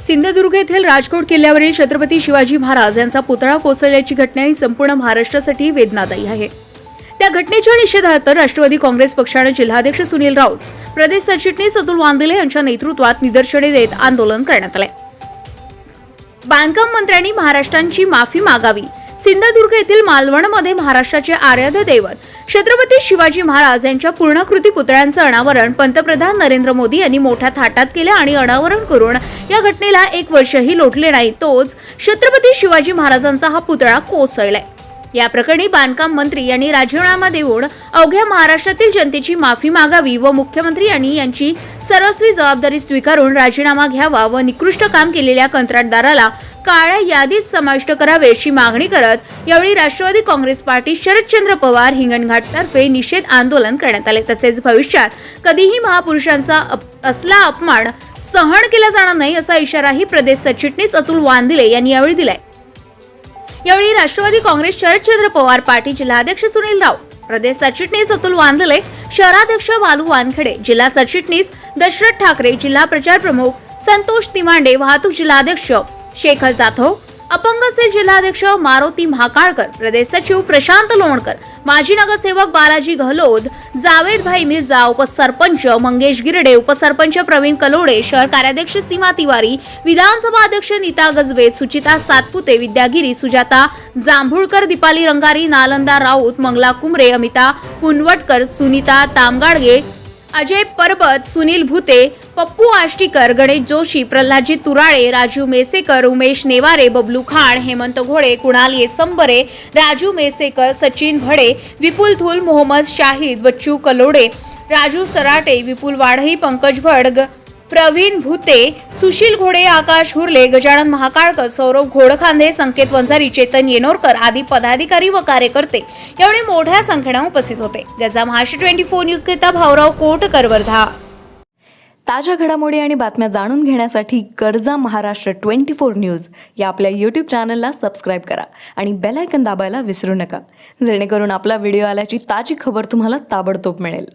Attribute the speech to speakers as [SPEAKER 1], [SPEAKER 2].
[SPEAKER 1] सिंधुदुर्ग येथील राजकोट किल्ल्यावरील छत्रपती शिवाजी महाराज यांचा पुतळा कोसळल्याची घटना ही संपूर्ण महाराष्ट्रासाठी वेदनादायी आहे। त्या घटनेच्या निषेधार्थ राष्ट्रवादी काँग्रेस पक्षाने जिल्हाध्यक्ष सुनील राऊत, प्रदेश सरचिटणीस अतुल वानदेले यांच्या नेतृत्वात निदर्शने देत आंदोलन करण्यात आले। बांधकाम मंत्र्यांनी महाराष्ट्राची माफी मागावी। सिंधुदुर्ग येथील मालवणमध्ये महाराष्ट्राचे आराध्य दैवत छत्रपती शिवाजी महाराज यांच्या पूर्णाकृती पुतळ्यांचे अनावरण पंतप्रधान नरेंद्र मोदी यांनी मोठ्या थाटात केले आणि अनावरण करून या घटनेला 1 वर्षही लोटले नाही, तोच छत्रपती शिवाजी महाराजांचा हा पुतळा कोसळलाय। या प्रकरणी बांधकाम मंत्री यांनी राजीनामा देऊन अवघ्या महाराष्ट्रातील जनतेची माफी मागावी व मुख्यमंत्री यांनी यांची सर्वस्वी जबाबदारी स्वीकारून राजीनामा घ्यावा व निकृष्ट काम केलेल्या कंत्राटदाराला काळ्या यादीत समाविष्ट करावे अशी मागणी करत यावेळी राष्ट्रवादी काँग्रेस पार्टी शरदचंद्र पवार हिंगणघाटतर्फे निषेध आंदोलन करण्यात आले। तसेच भविष्यात कधीही महापुरुषांचा असला अपमान सहन केला जाणार नाही असा इशाराही प्रदेश सरचिटणीस अतुल वानदेले यांनी यावेळी दिलाय। यावेळी राष्ट्रवादी काँग्रेस शरदचंद्र पवार पार्टी जिल्हाध्यक्ष सुनील राऊत, प्रदेश सरचिटणीस अतुल वानदेले, शहराध्यक्ष बालू वानखेडे, जिल्हा सरचिटणीस दशरथ ठाकरे, जिल्हा प्रचार प्रमुख संतोष तिमांडे, वाहतूक जिल्हाध्यक्ष शेखर जाधव, अपंग सेल जिल्हाध्यक्ष मारुती महाकाळकर, प्रदेश सचिव प्रशांत लोणकर, माजी नगरसेवक बालाजी गहलोद, जावेद भाई मिर्झा, उपसरपंच मंगेश गिरडे, उपसरपंच प्रवीण कलोडे, शहर कार्याध्यक्ष सीमा तिवारी, विधानसभा अध्यक्ष नीता गजबे, सुचिता सातपुते, विद्यागिरी, सुजाता जांभुळकर, दीपाली रंगारी, नालंदा राऊत, मंगला कुमरे, अमिता पुनवटकर, सुनीता तामगाडगे, अजय परबत, सुनील भुते, पप्पू आष्टीकर, गणेश जोशी, प्रल्हादजी तुराळे, राजू मेसेकर, उमेश नेवारे, बबलू खान, हेमंत घोडे, कुणाल येसंबरे, राजू मेसेकर, सचिन भडे, विपुल थुल, मोहम्मद शाहिद, बच्चू कलोडे, राजू सराटे, विपुल वाढई, पंकज भडग, प्रवीण भुते, सुशील घोडे, आकाश हुर्ले, गजानन महाकाळकर, सौरभ घोडखांदे, संकेत वंजारी, चेतन येनोरकर आदी पदाधिकारी व कार्यकर्ते यावेळी मोठ्या संख्येने उपस्थित होते। गजा महाराष्ट्र 24 न्यूज करिता भाऊराव कोटकर, वर्धा।
[SPEAKER 2] ताज्या घडामोडी आणि बातम्या जाणून घेण्यासाठी गरजा महाराष्ट्र 24 न्यूज या आपल्या YouTube चॅनलला सबस्क्राईब करा आणि बेल आयकॉन दाबायला विसरू नका, जेणेकरून आपला व्हिडिओ आल्याची ताजी खबर तुम्हाला ताबडतोब मिळेल।